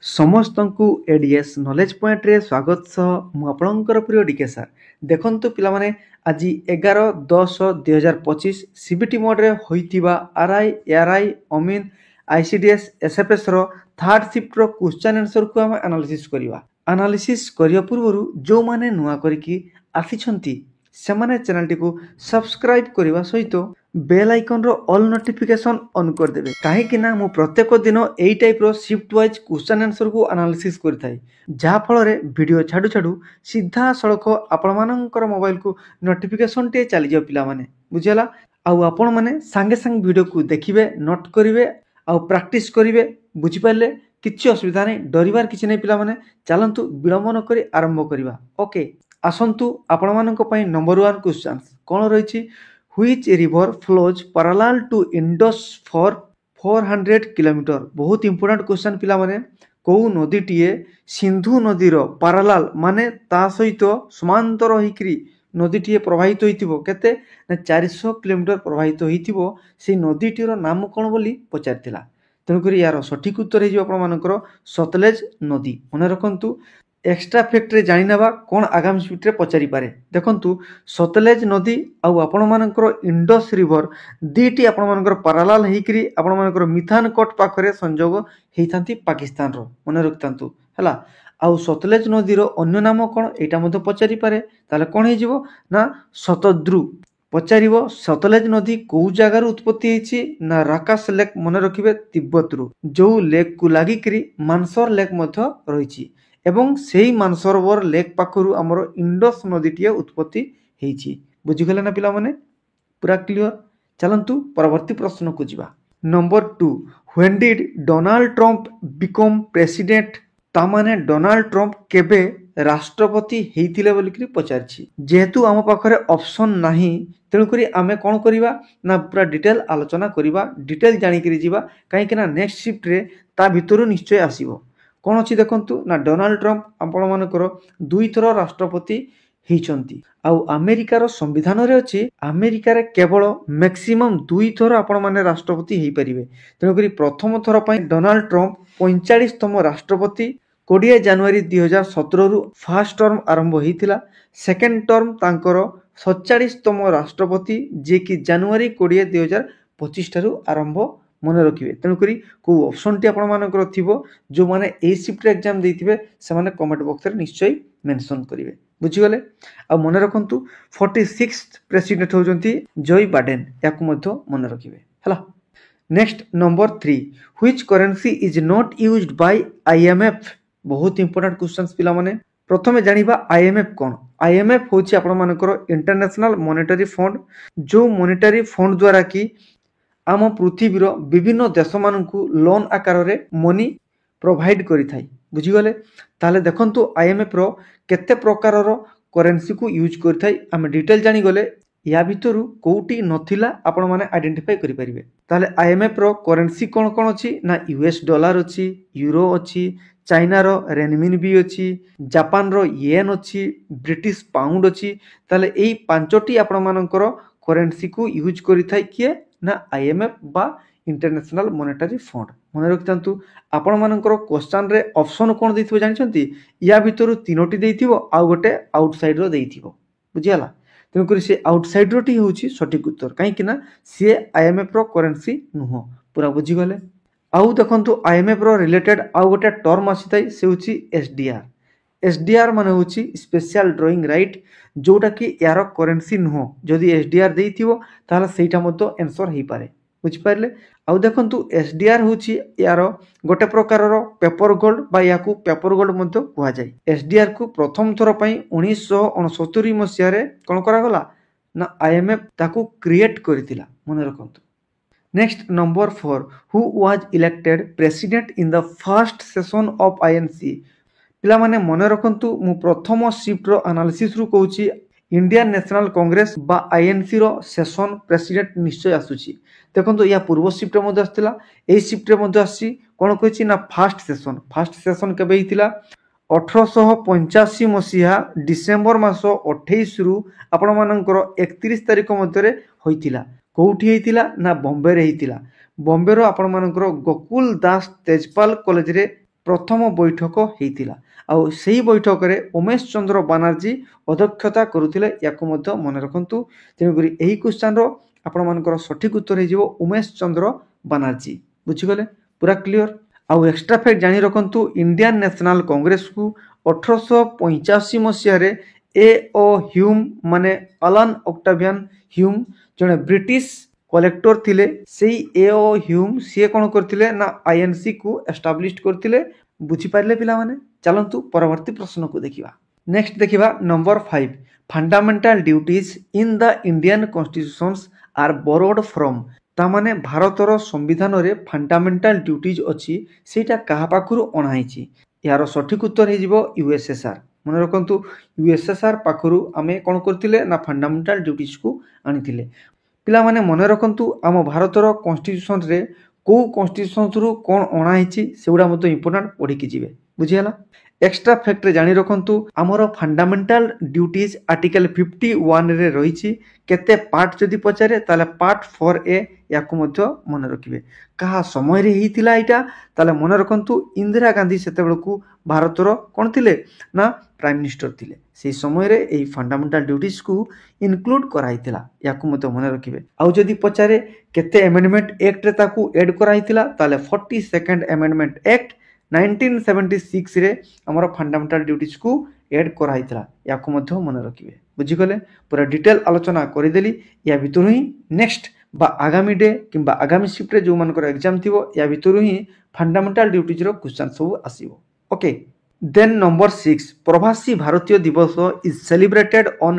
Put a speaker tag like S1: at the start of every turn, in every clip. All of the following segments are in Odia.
S1: ସମସ୍ତଙ୍କୁ ଏଡିଏସ୍ ନଲେଜ ପଏଣ୍ଟରେ ସ୍ୱାଗତ ସହ ମୁଁ ଆପଣଙ୍କର ପ୍ରିୟ ଡିକେ ସାର୍। ଦେଖନ୍ତୁ ପିଲାମାନେ, ଆଜି 11/10/2025 ସିବିଟି ମୋଡରେ ହୋଇଥିବା ଆର୍ଆଇ, ଏଆର୍ଆଇ, ଅମିନ୍, ଆଇସିଡିଏସ୍, ଏସ୍ଏଫ୍ଏସ୍ର ଥାର୍ଡ ସିଫ୍ଟର କ୍ୱେଶ୍ଚନ୍ ଆନ୍ସରକୁ ଆମେ ଆନାଲିସିସ୍ କରିବା। ଆନାଲିସିସ୍ କରିବା ପୂର୍ବରୁ ଯେଉଁମାନେ ନୂଆ କରିକି ଆସିଛନ୍ତି ସେମାନେ ଚ୍ୟାନେଲଟିକୁ ସବସ୍କ୍ରାଇବ୍ କରିବା ସହିତ ବେଲ୍ ଆଇକନ୍ର ଅଲ୍ ନୋଟିଫିକେସନ୍ ଅନ୍ କରିଦେବେ, କାହିଁକି ନା ମୁଁ ପ୍ରତ୍ୟେକ ଦିନ ଏଇ ଟାଇପ୍ର ସିଫ୍ଟ ୱାଇଜ୍ କ୍ୱେଶ୍ଚନ୍ ଆନ୍ସରକୁ ଆନାଲିସିସ୍ କରିଥାଏ, ଯାହାଫଳରେ ଭିଡ଼ିଓ ଛାଡ଼ୁ ଛାଡ଼ୁ ସିଧାସଳଖ ଆପଣମାନଙ୍କର ମୋବାଇଲକୁ ନୋଟିଫିକେସନ୍ଟିଏ ଚାଲିଯିବ ପିଲାମାନେ, ବୁଝିଗଲା। ଆଉ ଆପଣମାନେ ସାଙ୍ଗେ ସାଙ୍ଗେ ଭିଡ଼ିଓକୁ ଦେଖିବେ, ନୋଟ୍ କରିବେ ଆଉ ପ୍ରାକ୍ଟିସ୍ କରିବେ, ବୁଝିପାରିଲେ? କିଛି ଅସୁବିଧା ନାହିଁ, ଡରିବାର କିଛି ନାହିଁ ପିଲାମାନେ। ଚାଲନ୍ତୁ ବିଳମ୍ବ ନ କରି ଆରମ୍ଭ କରିବା। ଓକେ, ଆସନ୍ତୁ ଆପଣମାନଙ୍କ ପାଇଁ ନମ୍ବର 1 କ୍ୱେଶ୍ଚନ୍ କ'ଣ ରହିଛି? Which river flows parallel to Indus for 400 kilometre? ବହୁତ ଇମ୍ପୋର୍ଟାଣ୍ଟ କ୍ୱେଶ୍ଚନ୍ ପିଲାମାନେ। କେଉଁ ନଦୀଟିଏ ସିନ୍ଧୁ ନଦୀର ପାରାଲାଲ ମାନେ ତା ସହିତ ସମାନ୍ତର ହେଇକିରି ନଦୀଟିଏ ପ୍ରବାହିତ ହୋଇଥିବ, କେତେ ନା 400 କିଲୋମିଟର ପ୍ରବାହିତ ହୋଇଥିବ, ସେଇ ନଦୀଟିର ନାମ କ'ଣ ବୋଲି ପଚାରିଥିଲା। ତେଣୁକରି ଏହାର ସଠିକ୍ ଉତ୍ତର ହେଇଯିବ ଆପଣମାନଙ୍କର ସତଲେଜ ନଦୀ। ମନେ ରଖନ୍ତୁ। ଏକ୍ସଟ୍ରା ଫ୍ୟାକ୍ଟରେ ଜାଣିନେବା କ'ଣ ଆଗାମୀ ସିଫ୍ଟରେ ପଚାରିପାରେ। ଦେଖନ୍ତୁ, ସତଲେଜ ନଦୀ ଆଉ ଆପଣମାନଙ୍କର ଇଣ୍ଡସ୍ ରିଭର ଦୁଇଟି ଆପଣମାନଙ୍କର ପାରାଲାଲ ହେଇକିରି ଆପଣମାନଙ୍କର ମିଥାନକୋଟ ପାଖରେ ସଂଯୋଗ ହେଇଥାନ୍ତି ପାକିସ୍ତାନର, ମନେ ରଖିଥାନ୍ତୁ ହେଲା। ଆଉ ସତଲେଜ ନଦୀର ଅନ୍ୟ ନାମ କ'ଣ ଏଇଟା ମଧ୍ୟ ପଚାରିପାରେ। ତାହେଲେ କ'ଣ ହେଇଯିବ ନା ଶତଦ୍ରୁ ପଚାରିବ। ସତଲେଜ ନଦୀ କେଉଁ ଜାଗାରୁ ଉତ୍ପତ୍ତି ହେଇଛି ନା ରାକାଶ ଲେକ୍, ମନେ ରଖିବେ, ତିବ୍ବତରୁ, ଯେଉଁ ଲେକ୍କୁ ଲାଗିକିରି ମାନସର ଲେକ୍ ମଧ୍ୟ ରହିଛି ଏବଂ ସେଇ ମାନସରୋବର ଲେକ୍ ପାଖରୁ ଆମର ଇଣ୍ଡସ୍ ନଦୀଟିଏ ଉତ୍ପତ୍ତି ହେଇଛି। ବୁଝିଗଲେ ନା ପିଲାମାନେ? ପୁରା କ୍ଲିଅର। ଚାଲନ୍ତୁ ପରବର୍ତ୍ତୀ ପ୍ରଶ୍ନକୁ ଯିବା। Number 2, when did Donald Trump become president? ତାମାନେ ଡୋନାଲ୍ଡ ଟ୍ରମ୍ପ କେବେ ରାଷ୍ଟ୍ରପତି ହେଇଥିଲେ ବୋଲିକିରି ପଚାରିଛି। ଯେହେତୁ ଆମ ପାଖରେ ଅପସନ୍ ନାହିଁ, ତେଣୁକରି ଆମେ କ'ଣ କରିବା ନା ପୁରା ଡିଟେଲ ଆଲୋଚନା କରିବା, ଡିଟେଲ ଜାଣିକିରି ଯିବା, କାହିଁକି ନା ନେକ୍ସଟ ସିଫ୍ଟରେ ତା ଭିତରୁ ନିଶ୍ଚୟ ଆସିବ। କ'ଣ ଅଛି ଦେଖନ୍ତୁ ନା ଡୋନାଲ୍ଡ ଟ୍ରମ୍ପ ଆପଣମାନଙ୍କର 2 ଥର ରାଷ୍ଟ୍ରପତି ହେଇଛନ୍ତି। ଆଉ ଆମେରିକାର ସମ୍ବିଧାନରେ ଅଛି ଆମେରିକାରେ କେବଳ ମ୍ୟାକ୍ସିମମ୍ 2 ଥର ଆପଣମାନେ ରାଷ୍ଟ୍ରପତି ହେଇପାରିବେ। ତେଣୁକରି ପ୍ରଥମ ଥର ପାଇଁ ଡୋନାଲ୍ଡ ଟ୍ରମ୍ପ 45ତମ ରାଷ୍ଟ୍ରପତି। 20 ଜାନୁଆରୀ 2017ରୁ ଫାର୍ଷ୍ଟ ଟର୍ମ ଆରମ୍ଭ ହେଇଥିଲା। ସେକେଣ୍ଡ ଟର୍ମ ତାଙ୍କର 47ତମ ରାଷ୍ଟ୍ରପତି, ଯିଏକି ଜାନୁଆରୀ 20, 2025 ଠାରୁ ଆରମ୍ଭ, ମନେ ରଖିବେ। ତେଣୁକରି କେଉଁ ଅପସନ୍ଟି ଆପଣମାନଙ୍କର ଥିବ, ଯେଉଁମାନେ ଏଇ ସିଫ୍ଟରେ ଏକ୍ଜାମ୍ ଦେଇଥିବେ ସେମାନେ କମେଣ୍ଟ ବକ୍ସରେ ନିଶ୍ଚୟ ମେନସନ୍ କରିବେ। ବୁଝିଗଲେ? ଆଉ ମନେ ରଖନ୍ତୁ 46th ପ୍ରେସିଡେଣ୍ଟ ହେଉଛନ୍ତି ଜୋ ବାଇଡେନ୍, ୟାକୁ ମଧ୍ୟ ମନେ ରଖିବେ ହେଲା। Next number 3, which currency is not used Bai IMF? ବହୁତ ଇମ୍ପୋର୍ଟାଣ୍ଟ କ୍ୱେଶ୍ଚନ୍ସ ପିଲାମାନେ। ପ୍ରଥମେ ଜାଣିବା IMF କ'ଣ। IMF ହେଉଛି ଆପଣମାନଙ୍କର ଇଣ୍ଟରନ୍ୟାସନାଲ ମନିଟାରୀ ଫଣ୍ଡ, ଯେଉଁ ମନିଟାରୀ ଫଣ୍ଡ ଦ୍ୱାରା କି ଆମ ପୃଥିବୀର ବିଭିନ୍ନ ଦେଶମାନଙ୍କୁ ଲୋନ୍ ଆକାରରେ ମନି ପ୍ରୋଭାଇଡ଼ କରିଥାଏ। ବୁଝିଗଲେ? ତାହେଲେ ଦେଖନ୍ତୁ IMFର କେତେ ପ୍ରକାରର କରେନ୍ସିକୁ ୟୁଜ୍ କରିଥାଏ। ଆମେ ଡିଟେଲ ଜାଣିଗଲେ ୟା ଭିତରୁ କେଉଁଟି ନଥିଲା ଆପଣମାନେ ଆଇଡେଣ୍ଟିଫାଇ କରିପାରିବେ। ତାହେଲେ IMFର କରେନ୍ସି କ'ଣ କ'ଣ ଅଛି ନା US ଡଲାର ଅଛି, ୟୁରୋ ଅଛି, ଚାଇନାର ରେନମିନବି ଅଛି, ଜାପାନର ୟେନ୍ ଅଛି, ବ୍ରିଟିଶ ପାଉଣ୍ଡ ଅଛି। ତାହେଲେ ଏଇ 5ଟି ଆପଣମାନଙ୍କର କରେନ୍ସିକୁ ୟୁଜ୍ କରିଥାଏ କିଏ ନା IMF ବା ଇଣ୍ଟରନ୍ୟାସନାଲ ମନିଟାରୀ ଫଣ୍ଡ। ମନେ ରଖିଥାନ୍ତୁ। ଆପଣମାନଙ୍କର କ୍ୱେଶ୍ଚନରେ ଅପସନ୍ କ'ଣ ଦେଇଥିବ ଜାଣିଛନ୍ତି? ୟା ଭିତରୁ 3ଟି ଦେଇଥିବ, ଆଉ ଗୋଟେ ଆଉଟସାଇଡର ଦେଇଥିବ। ବୁଝିଗଲା? ତେଣୁକରି ସେ ଆଉଟସାଇଡରଟି ହେଉଛି ସଠିକ୍ ଉତ୍ତର, କାହିଁକି ନା ସିଏ IMFର କରେନ୍ସି ନୁହଁ। ପୁରା ବୁଝିଗଲେ? ଆଉ ଦେଖନ୍ତୁ IMFର ରିଲେଟେଡ୍ ଆଉ ଗୋଟେ ଟର୍ମ ଆସିଥାଏ, ସେ ହେଉଛି SDR। SDR ମାନେ ହେଉଛି ସ୍ପେଶିଆଲ ଡ୍ରଇଂ ରାଇଟ୍, ଯେଉଁଟାକି ୟାର କରେନ୍ସି ନୁହଁ। ଯଦି SDR ଦେଇଥିବ ତାହେଲେ ସେଇଟା ମଧ୍ୟ ଆନ୍ସର ହେଇପାରେ। ବୁଝିପାରିଲେ? ଆଉ ଦେଖନ୍ତୁ SDR ହେଉଛି ୟାର ଗୋଟେ ପ୍ରକାରର ପେପର ଗୋଲ୍ଡ ବା ୟାକୁ ପେପର ଗୋଲ୍ଡ ମଧ୍ୟ କୁହାଯାଏ। SDRକୁ ପ୍ରଥମ ଥର ପାଇଁ 1969 ମସିହାରେ କ'ଣ କରାଗଲା ନା IMF ତାକୁ କ୍ରିଏଟ୍ କରିଥିଲା। ମନେ ରଖନ୍ତୁ। Next number 4, who was elected president in the first session of INC? ପିଲାମାନେ ମନେ ରଖନ୍ତୁ, ମୁଁ ପ୍ରଥମ ସିଫ୍ଟର ଆନାଲିସିସ୍ରୁ କହୁଛି ଇଣ୍ଡିଆନ୍ ନ୍ୟାସନାଲ କଂଗ୍ରେସ ବା INCର ସେସନ୍ ପ୍ରେସିଡେଣ୍ଟ ନିଶ୍ଚୟ ଆସୁଛି। ଦେଖନ୍ତୁ ୟା ପୂର୍ବ ସିଫ୍ଟରେ ମଧ୍ୟ ଆସିଥିଲା, ଏଇ ସିଫ୍ଟରେ ମଧ୍ୟ ଆସିଛି। କ'ଣ କହିଛି ନା ଫାର୍ଷ୍ଟ ସେସନ୍। ଫାର୍ଷ୍ଟ ସେସନ୍ କେବେ ହେଇଥିଲା? 1885 ମସିହା ଡିସେମ୍ବର ମାସ 28ରୁ ଆପଣମାନଙ୍କର 31 ତାରିଖ ମଧ୍ୟରେ ହୋଇଥିଲା। କେଉଁଠି ହେଇଥିଲା ନା ବମ୍ବେରେ ହେଇଥିଲା। ବମ୍ବେର ଆପଣମାନଙ୍କର ଗୋକୁଲ ଦାସ ତେଜପାଲ କଲେଜରେ ପ୍ରଥମ ବୈଠକ ହେଇଥିଲା ଆଉ ସେହି ବୈଠକରେ ଉମେଶ ଚନ୍ଦ୍ର ବାନାର୍ଜୀ ଅଧ୍ୟକ୍ଷତା କରୁଥିଲେ ୟାକୁ ମଧ୍ୟ ମନେ ରଖନ୍ତୁ। ତେଣୁକରି ଏହି କ୍ୱେଶ୍ଚନର ଆପଣମାନଙ୍କର ସଠିକ୍ ଉତ୍ତର ହେଇଯିବ ଉମେଶ ଚନ୍ଦ୍ର ବାନାର୍ଜୀ। ବୁଝିଗଲେ? ପୁରା କ୍ଲିଅର। ଆଉ ଏକ୍ସଟ୍ରା ଫ୍ୟାକ୍ଟ ଜାଣି ରଖନ୍ତୁ ଇଣ୍ଡିଆନ୍ ନ୍ୟାସନାଲ କଂଗ୍ରେସକୁ 1885 ମସିହାରେ ଏ ଓ ହ୍ୟୁମ୍ ମାନେ ଆଲାନ୍ ଅକ୍ଟାଭିଆନ୍ ହ୍ୟୁମ୍ ଜଣେ ବ୍ରିଟିଶ କଲେକ୍ଟର ଥିଲେ। ସେଇ ଏ ଓ ହ୍ୟୁମ୍ ସିଏ କ'ଣ କରିଥିଲେ ନା ଆଇଏନ୍ସି କୁ ଏଷ୍ଟାବ୍ଲିଶ କରିଥିଲେ। ବୁଝିପାରିଲେ ପିଲାମାନେ? ଚାଲନ୍ତୁ ପରବର୍ତ୍ତୀ ପ୍ରଶ୍ନକୁ ଦେଖିବା। ନେକ୍ସଟ ଦେଖିବା number 5 fundamental duties in the Indian constitutions are borrowed from. ତାମାନେ ଭାରତର ସମ୍ବିଧାନରେ ଫଣ୍ଡାମେଣ୍ଟାଲ ଡ୍ୟୁଟିଜ୍ ଅଛି ସେଇଟା କାହା ପାଖରୁ ଅଣାହେଇଛି? ଏହାର ସଠିକ୍ ଉତ୍ତର ହେଇଯିବ ୟୁଏସ୍ଏସ୍ଆର୍। ମନେ ରଖନ୍ତୁ ୟୁଏସ୍ଏସ୍ଆର୍ ପାଖରୁ ଆମେ କ'ଣ କରିଥିଲେ ନା ଫଣ୍ଡାମେଣ୍ଟାଲ ଡ୍ୟୁଟିଜ୍କୁ ଆଣିଥିଲେ। ପିଲାମାନେ ମନେ ରଖନ୍ତୁ ଆମ ଭାରତର କନଷ୍ଟିଟ୍ୟୁସନରେ କେଉଁ କନଷ୍ଟିଟ୍ୟୁସନ୍ସରୁ କ'ଣ ଅଣାହେଇଛି ସେଗୁଡ଼ା ମଧ୍ୟ ଇମ୍ପୋର୍ଟାଣ୍ଟ ପଢ଼ିକି ଯିବେ। ବୁଝିହେଲା? ଏକ୍ସଟ୍ରା ଫ୍ୟାକ୍ଟରେ ଜାଣି ରଖନ୍ତୁ ଆମର ଫଣ୍ଡାମେଣ୍ଟାଲ ଡ୍ୟୁଟିଜ୍ ଆର୍ଟିକଲ 51ରେ ରହିଛି। କେତେ ପାର୍ଟ ଯଦି ପଚାରେ ତାହେଲେ ପାର୍ଟ 4A ୟାକୁ ମଧ୍ୟ ମନେ ରଖିବେ। କାହା ସମୟରେ ହେଇଥିଲା ଏଇଟା? ତାହେଲେ ମନେ ରଖନ୍ତୁ ଇନ୍ଦିରା ଗାନ୍ଧୀ ସେତେବେଳକୁ ଭାରତର କ'ଣ ଥିଲେ ନା ପ୍ରାଇମ୍ ମିନିଷ୍ଟର ଥିଲେ। ସେହି ସମୟରେ ଏହି ଫଣ୍ଡାମେଣ୍ଟାଲ ଡ୍ୟୁଟିଜ୍କୁ ଇନକ୍ଲୁଡ କରାଯାଇଥିଲା ୟାକୁ ମଧ୍ୟ ମନେ ରଖିବେ। ଆଉ ଯଦି ପଚାରେ କେତେ ଆମେଣ୍ଡମେଣ୍ଟ ଆକ୍ଟରେ ତାକୁ ଏଡ୍ କରାଯାଇଥିଲା ତାହେଲେ 42nd ଆମେଣ୍ଡମେଣ୍ଟ ଆକ୍ଟ 1976ରେ ଆମର ଫଣ୍ଡାମେଣ୍ଟାଲ ଡ୍ୟୁଟିଜ୍କୁ ଏଡ୍ କରାଯାଇଥିଲା ୟାକୁ ମଧ୍ୟ ମନେ ରଖିବେ। ବୁଝିଗଲେ? ପୁରା ଡିଟେଲ ଆଲୋଚନା କରିଦେଲି। ୟା ଭିତରୁ ହିଁ ନେକ୍ସଟ ବା ଆଗାମୀ ଡେ କିମ୍ବା ଆଗାମୀ ସିଫ୍ଟରେ ଯେଉଁମାନଙ୍କର ଏକ୍ଜାମ ଥିବ ୟା ଭିତରୁ ହିଁ ଫଣ୍ଡାମେଣ୍ଟାଲ ଡ୍ୟୁଟିଜ୍ର କ୍ୱେଶ୍ଚନ ସବୁ ଆସିବ। ଓକେ। ଦେନ୍ ନମ୍ବର 6 ପ୍ରବାସୀ ଭାରତୀୟ ଦିବସ is celebrated on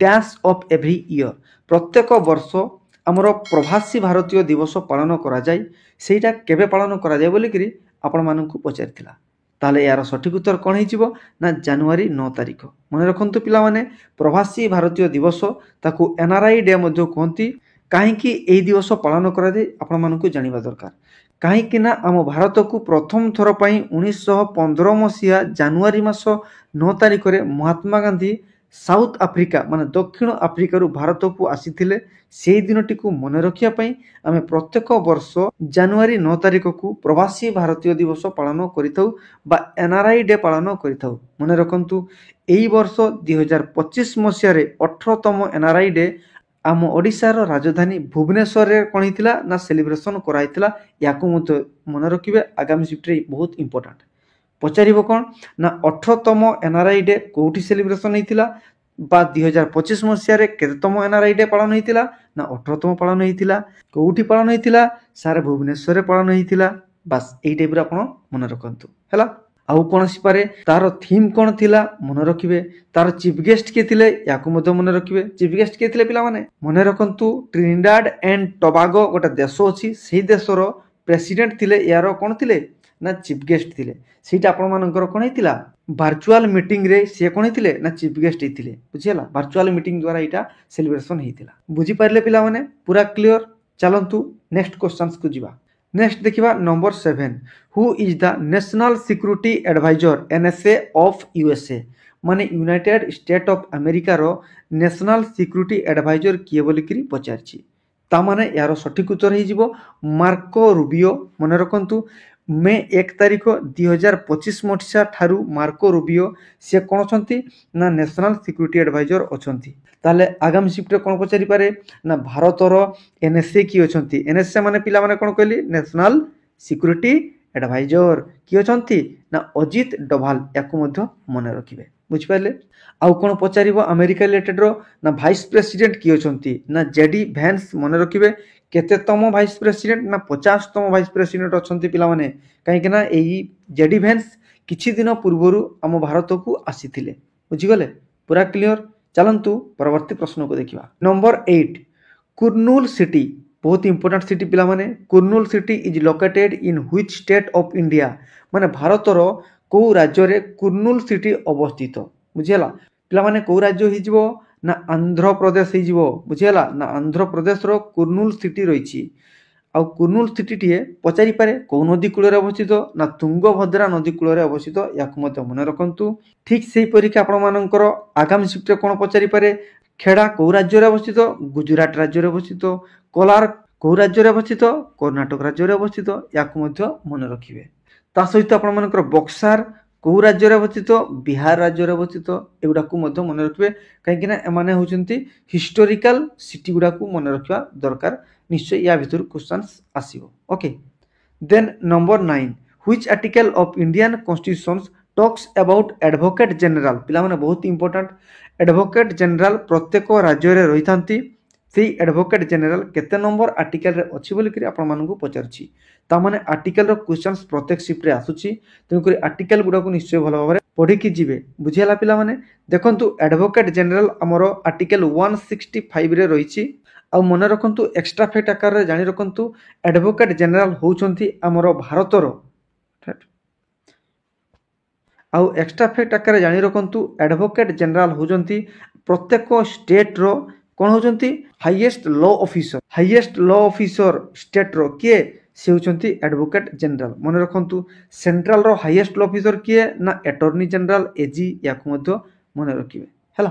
S1: dash of every year. ପ୍ରତ୍ୟେକ ବର୍ଷ ଆମର ପ୍ରବାସୀ ଭାରତୀୟ ଦିବସ ପାଳନ କରାଯାଏ। ସେଇଟା କେବେ ପାଳନ କରାଯାଏ ବୋଲିକିରି ଆପଣମାନଙ୍କୁ ପଚାରିଥିଲା। ତାହେଲେ ଏହାର ସଠିକ୍ ଉତ୍ତର କ'ଣ ହେଇଯିବ ନା ଜାନୁଆରୀ 9 ତାରିଖ। ମନେ ରଖନ୍ତୁ ପିଲାମାନେ ପ୍ରବାସୀ ଭାରତୀୟ ଦିବସ ତାକୁ NRI ଡେ ମଧ୍ୟ କୁହନ୍ତି। କାହିଁକି ଏହି ଦିବସ ପାଳନ କରାଯାଏ ଆପଣମାନଙ୍କୁ ଜାଣିବା ଦରକାର। କାହିଁକି ନା ଆମ ଭାରତକୁ ପ୍ରଥମ ଥର ପାଇଁ 1915 ମସିହା ଜାନୁଆରୀ ମାସ 9 ତାରିଖରେ ମହାତ୍ମା ଗାନ୍ଧୀ ସାଉଥ ଆଫ୍ରିକା ମାନେ ଦକ୍ଷିଣ ଆଫ୍ରିକାରୁ ଭାରତକୁ ଆସିଥିଲେ। ସେହି ଦିନଟିକୁ ମନେ ରଖିବା ପାଇଁ ଆମେ ପ୍ରତ୍ୟେକ ବର୍ଷ ଜାନୁଆରୀ 9 ତାରିଖକୁ ପ୍ରବାସୀ ଭାରତୀୟ ଦିବସ ପାଳନ କରିଥାଉ ବା NRI ଡେ ପାଳନ କରିଥାଉ। ମନେ ରଖନ୍ତୁ ଏହି ବର୍ଷ 2025 ମସିହାରେ 18ତମ NRI ଡେ ଆମ ଓଡ଼ିଶାର ରାଜଧାନୀ ଭୁବନେଶ୍ୱରରେ କ'ଣ ହେଇଥିଲା ନା ସେଲିବ୍ରେସନ୍ କରାଯାଇଥିଲା। ୟାକୁ ମଧ୍ୟ ମନେ ରଖିବେ ଆଗାମୀ ସିଫ୍ଟରେ ବହୁତ ଇମ୍ପୋର୍ଟାଣ୍ଟ ପଚାରିବ କ'ଣ ନା 18ତମ NRI ଡେ କେଉଁଠି ସେଲିବ୍ରେସନ୍ ହେଇଥିଲା ବା 2025 ମସିହାରେ କେତେତମ NRI ଡେ ପାଳନ ହେଇଥିଲା ନା 18ତମ ପାଳନ ହେଇଥିଲା। କେଉଁଠି ପାଳନ ହେଇଥିଲା? ସାର୍ ଭୁବନେଶ୍ୱରରେ ପାଳନ ହେଇଥିଲା। ବାସ୍ ଏଇ ଟାଇପ୍ର ଆପଣ ମନେ ରଖନ୍ତୁ ହେଲା। ଆଉ କ'ଣ ଆସିପାରେ? ତାର ଥିମ୍ କ'ଣ ଥିଲା ମନେ ରଖିବେ। ତାର ଚିଫ୍ ଗେଷ୍ଟ କିଏ ଥିଲେ ୟାକୁ ମଧ୍ୟ ମନେ ରଖିବେ। ଚିଫ୍ ଗେଷ୍ଟ କିଏ ଥିଲେ ପିଲାମାନେ? ମନେ ରଖନ୍ତୁ ଟ୍ରିନିଡାଡ୍ ଆଣ୍ଡ ଟୋବାଗୋ ଗୋଟେ ଦେଶ ଅଛି। ସେହି ଦେଶର ପ୍ରେସିଡେଣ୍ଟ ଥିଲେ ୟାର କ'ଣ ଥିଲେ ନା ଚିଫ୍ ଗେଷ୍ଟ ଥିଲେ। ସେଇଟା ଆପଣମାନଙ୍କର କ'ଣ ହେଇଥିଲା ଭାର୍ଚୁଆଲ ମିଟିଂରେ ସିଏ କ'ଣ ହେଇଥିଲେ ନା ଚିଫ୍ ଗେଷ୍ଟ ହେଇଥିଲେ। ବୁଝିହେଲା? ଭାର୍ଚୁଆଲ ମିଟିଂ ଦ୍ୱାରା ଏଇଟା ସେଲିବ୍ରେସନ୍ ହେଇଥିଲା। ବୁଝିପାରିଲେ ପିଲାମାନେ? ପୁରା କ୍ଲିଅର। ଚାଲନ୍ତୁ ନେକ୍ସଟ କ୍ୱେଶ୍ଚନ୍ସକୁ ଯିବା। ନେକ୍ସଟ ଦେଖିବା number 7 who is the national security adviser NSA of USA। ମାନେ ୟୁନାଇଟେଡ୍ ଷ୍ଟେଟ୍ ଅଫ୍ ଆମେରିକାର ନ୍ୟାସନାଲ ସିକ୍ୟୁରିଟି ଆଡଭାଇଜର କିଏ ବୋଲିକିରି ପଚାରିଛି। ତାମାନେ ଏହାର ସଠିକ୍ ଉତ୍ତର ହେଇଯିବ ମାର୍କୋ ରୁବିଓ। ମନେ ରଖନ୍ତୁ ମେ 1 ତାରିଖ 2025 ମସିହା ଠାରୁ ମାର୍କୋ ରୁବିଓ ସିଏ କ'ଣ ଅଛନ୍ତି ନା ନ୍ୟାସନାଲ ସିକ୍ୟୁରିଟି ଆଡଭାଇଜର ଅଛନ୍ତି। ତାହେଲେ ଆଗାମୀ ସିଫ୍ଟରେ କ'ଣ ପଚାରିପାରେ ନା ଭାରତର NSA କିଏ ଅଛନ୍ତି? NSA ମାନେ ପିଲାମାନେ କ'ଣ କହିଲି ନ୍ୟାସନାଲ ସିକ୍ୟୁରିଟି ଆଡଭାଇଜର କିଏ ଅଛନ୍ତି ନା ଅଜିତ ଡୋଭାଲ। ୟାକୁ ମଧ୍ୟ ମନେ ରଖିବେ। ବୁଝିପାରିଲେ? ଆଉ କ'ଣ ପଚାରିବ ଆମେରିକା ରିଲେଟେଡ୍ର ନା ଭାଇସ୍ ପ୍ରେସିଡେଣ୍ଟ କିଏ ଅଛନ୍ତି ନା JD ଭ୍ୟାନ୍ସ। ମନେ ରଖିବେ କେତେତମ ଭାଇସ୍ ପ୍ରେସିଡେଣ୍ଟ ନା 50ତମ ଭାଇସ୍ ପ୍ରେସିଡେଣ୍ଟ ଅଛନ୍ତି ପିଲାମାନେ। କାହିଁକି ନା ଏହି JD ଭ୍ୟାନ୍ସ କିଛି ଦିନ ପୂର୍ବରୁ ଆମ ଭାରତକୁ ଆସିଥିଲେ। ବୁଝିଗଲେ? ପୁରା କ୍ଲିଅର। ଚାଲନ୍ତୁ ପରବର୍ତ୍ତୀ ପ୍ରଶ୍ନକୁ ଦେଖିବା। ନମ୍ବର 8 କୁର୍ନୁଲ ସିଟି ବହୁତ ଇମ୍ପୋର୍ଟାଣ୍ଟ ସିଟି ପିଲାମାନେ। Kurnool city is located in which state of India. ମାନେ ଭାରତର କେଉଁ ରାଜ୍ୟରେ କୁର୍ନୁଲ ସିଟି ଅବସ୍ଥିତ? ବୁଝିହେଲା? ପିଲାମାନେ କେଉଁ ରାଜ୍ୟ ହେଇଯିବ ନା ଆନ୍ଧ୍ରପ୍ରଦେଶ ହେଇଯିବ। ବୁଝିହେଲା? ନା ଆନ୍ଧ୍ରପ୍ରଦେଶର କୁର୍ନୁଲ ସିଟି ରହିଛି। ଆଉ କୁର୍ନୁଲ ସିଟିଟିଏ ପଚାରିପାରେ କେଉଁ ନଦୀ କୂଳରେ ଅବସ୍ଥିତ ନା ତୁଙ୍ଗଭଦ୍ରା ନଦୀ କୂଳରେ ଅବସ୍ଥିତ। ୟାକୁ ମଧ୍ୟ ମନେ ରଖନ୍ତୁ। ଠିକ୍ ସେହିପରିକି ଆପଣମାନଙ୍କର ଆଗାମୀ ସିଫ୍ଟରେ କ'ଣ ପଚାରିପାରେ ଖେଡ଼ା କେଉଁ ରାଜ୍ୟରେ ଅବସ୍ଥିତ? ଗୁଜୁରାଟ ରାଜ୍ୟରେ ଅବସ୍ଥିତ। କୋଲାର କେଉଁ ରାଜ୍ୟରେ ଅବସ୍ଥିତ? କର୍ଣ୍ଣାଟକ ରାଜ୍ୟରେ ଅବସ୍ଥିତ। ୟାକୁ ମଧ୍ୟ ମନେ ରଖିବେ। ता सहित आपमनकर बक्सार कौ राज्य अवस्थित बिहार राज्य अवस्थित एगुड़ा मन रखिए कहीं एमाने होचंती हिस्टोरिकल सिटी गुड़ा मन रखा दरकार निश्चय या भितर क्वेश्चन आसीबो okay then number 9 which article of Indian constitution talks about advocate general पिला माने बहुत इंपोर्टेंट एडवोकेट जनरल प्रत्येक राज्य रे रही थांती से एडवोकेट जनरल केते नंबर आर्टिकल रे अछि बोली करी आपण मानकु पचारछि ता माने आर्टिकल रो क्वेश्चंस प्रत्येक शिफ्ट रे आसुछि तेनु करी आर्टिकल गुडा को निश्चय भलो भाबरे पढी कि जिवे बुझियाला पिला माने देखंतु एडवोकेट जनरल हमरो आर्टिकल 165 रे रहिछि आ मन रखंतु एक्स्ट्रा फैक्ट आकार रे जानि रखंतु एडवोकेट जनरल होउछंती हमरो भारतर आउ एक्स्ट्रा फैक्ट आकार जानि रखंतु एडवोकेट जनरल होउछंती प्रत्येक स्टेट रो कौन होउछंती हाईएस्ट लॉ ऑफिसर स्टेट रो किए से होउछंती एडवोकेट जनरल मन रखंतु सेंट्रल रो हाईएस्ट लॉ ऑफिसर किए ना अटॉर्नी जनरल एजी याकु मध्य मन रखिबे हला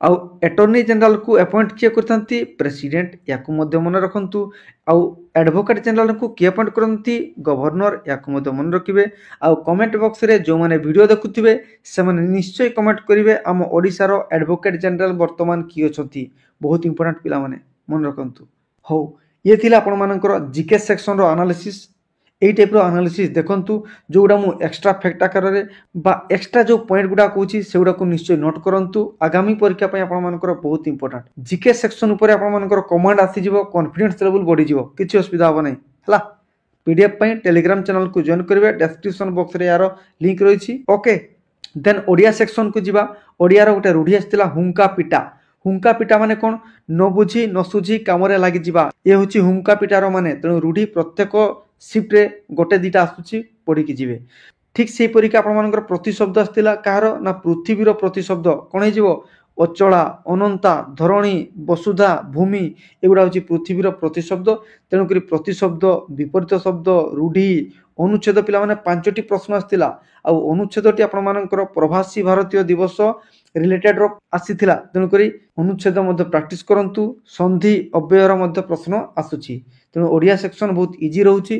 S1: आउ अटॉर्नी जनरल को अपॉइंट किए करथंती प्रेसिडेंट याकु मध्य मन रखंतु आउ एडवोकेट जनरल को किए अपॉइंट करथंती गवर्नर याकु मध्य मन रखिबे आउ कमेंट बॉक्स रे जो माने वीडियो देखुथिबे से माने निश्चय कमेंट करिवे हम ओडिसा रो एडवोकेट जनरल वर्तमान की अछंती बहुत इंपोर्टेंट पिला माने मन रखंतु हो ये थिला आपण मानकर जीके सेक्शन रो एनालिसिस एई टाइप रो एनालिसिस देखंतु जोडा मु एक्स्ट्रा फैक्ट आकार रे बा एक्स्ट्रा जो पॉइंट गुडा कहूची सेउडा को निश्चय नोट करंतु आगामी परीक्षा पय आपण मानकर बहुत इंपोर्टेंट जीके सेक्शन ऊपर आपण मानकर कमांड आसी जिवो कॉन्फिडेंस लेवल बढ़ी जिवो किछि असुविधा हो नै हला पीडीएफ पय टेलीग्राम चैनल को जॉइन करिवे डिस्क्रिप्शन बॉक्स रे यारो लिंक रहिछि ओके देन ओडिया सेक्शन को जिबा ओडिया रो गोटे रूढी आस्तिला हुंका पिटा माने कोन न बुझी न सुझी कामरे लागि जिबा ए होची हुंका पिटार माने तेणु रूढी प्रत्येक शिफ्ट रे गोटे दिटा आसुची पढी कि जिवे ठीक सेही परीक्षा आपण मानकर प्रतिशब्द आस्तिला कार ना पृथ्वीर प्रतिशब्द कोन हे जिवो अचला अनंता धरणी वसुधा भूमि एगुडा होची पृथ्वीर प्रतिशब्द तेणु करी प्रतिशब्द विपरीत शब्द रूढी अनुच्छेद पिला माने 5टी प्रश्न आस्तिला आ अनुच्छेदटी आपण मानकर प्रवासी भारतीय दिवस रिलेटेड रो आसीथिला तेणु करी अनुच्छेद मध्य प्रैक्टिस करंतु संधि अव्ययर मध्य प्रश्न आसुची तेणु ओडिया सेक्शन बहुत इजी रहउची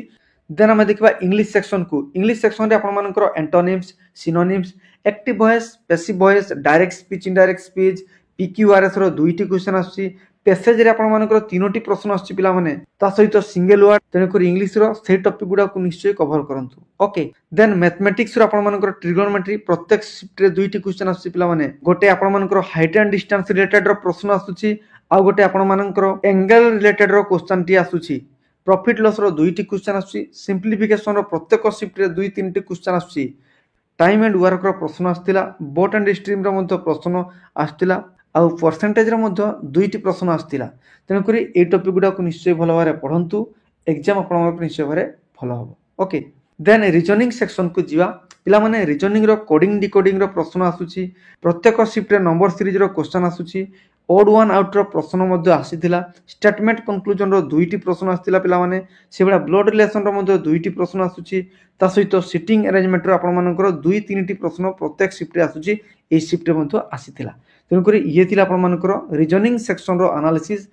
S1: देन हम देखबा इंग्लिश सेक्शन रे आपण मानकर antonyms synonyms active voice passive voice direct speech indirect speech PQRS रो दुईटी क्वेश्चन आसी पैसेज रे आपण मानकर तीनोटी प्रश्न आसी पिला माने ता सहित सिंगल वर्ड तेणु करी इंग्लिश रो से टॉपिक गुडा को निश्चय कवर करंतु ओके देन मैथमेटिक्स रो आपण मानकर ट्रिगोनोमेट्री प्रत्येक शिफ्ट रे दुईटी क्वेश्चन आसी पिला माने गोटे आपण मानकर हाइट एंड डिस्टेंस रिलेटेड रो प्रश्न आसुची आ गोटे आपण मानकर एंगल रिलेटेड रो क्वेश्चन टी आसुची प्रॉफिट लॉस रो दुईटी क्वेश्चन आसुची सिंप्लिफिकेशन रो प्रत्येक शिफ्ट रे दुई तीनटी क्वेश्चन आसुची टाइम एंड वर्क रो प्रश्न आस्तिला बोट एंड स्ट्रीम रो मध्य प्रश्न आस्तिला आ परसेंटेज रो मध्य दुईटी प्रश्न आस्तिला तेणु करी ए टॉपिक गुडा को निश्चय भलो भारे पढंतु एग्जाम आपण निश्चय भारे भलो हो ओके देन रीजनिंग सेक्शन को जीवा पिला माने रीजनिंग रो कोडिंग डिकोडिंग रो प्रश्न आसुची प्रत्येक शिफ्ट रे नंबर सीरीज रो क्वेश्चन आसुची ओड वन आउट रो प्रश्न मध्य आसीथिला स्टेटमेंट कंक्लूजन रो दुईटी प्रश्न आस्तिला पिला माने सेबडा ब्लड रिलेशन रो मध्य दुईटी प्रश्न आसुची ता सहित सिटिंग अरेंजमेंट रो आपण मानकर दुई तीनटी प्रश्न प्रत्येक शिफ्ट रे आसुची ए शिफ्ट रे मध्य आसीथिला तेणु करी ये थिला आपण मानकर रीजनिंग सेक्शन रो एनालिसिस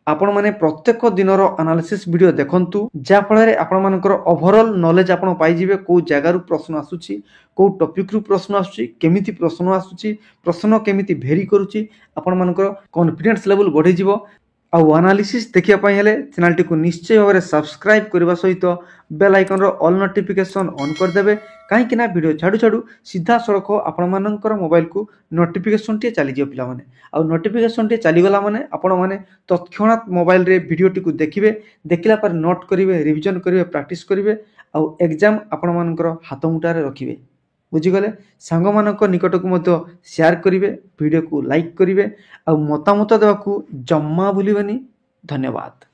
S1: आपण माने प्रत्येक दिन रो एनालिसिस वीडियो देखंतु जा फल रे आपण मानकर ओवरऑल नॉलेज आपण पाई जिवे को जगह रु प्रश्न आसुची को टॉपिक रु प्रश्न आसुची केमिति प्रश्न आसुची प्रश्न केमिति भेरी करूची आपण मानकर कॉन्फिडेंस लेवल बढ़ी जिवो आ एनालिसिस देखिया पई हेले चैनल टी को निश्चय भाबरे सब्सक्राइब करबा सहित बेल आइकन रो ऑल नोटिफिकेशन ऑन कर देबे काहे कि ना वीडियो छाडू छाडू सीधा सड़क आपण मानकर मोबाइल को नोटिफिकेशन टी चली जियो पिला माने आ नोटिफिकेशन टी चली गला माने आपण माने तत्क्षणात मोबाइल रे वीडियो टी को देखिबे देखिला पर नोट करिवे रिवीजन करिवे प्रैक्टिस करिवे आ एग्जाम आपण मानकर हाथ मुठारे रखिबे बुझीगले सांग मानक निकट को मध्य शेयर करिवे वीडियो को लाइक करिवे आ मतामत देवा को जम्मा भूलिबेनी धन्यवाद।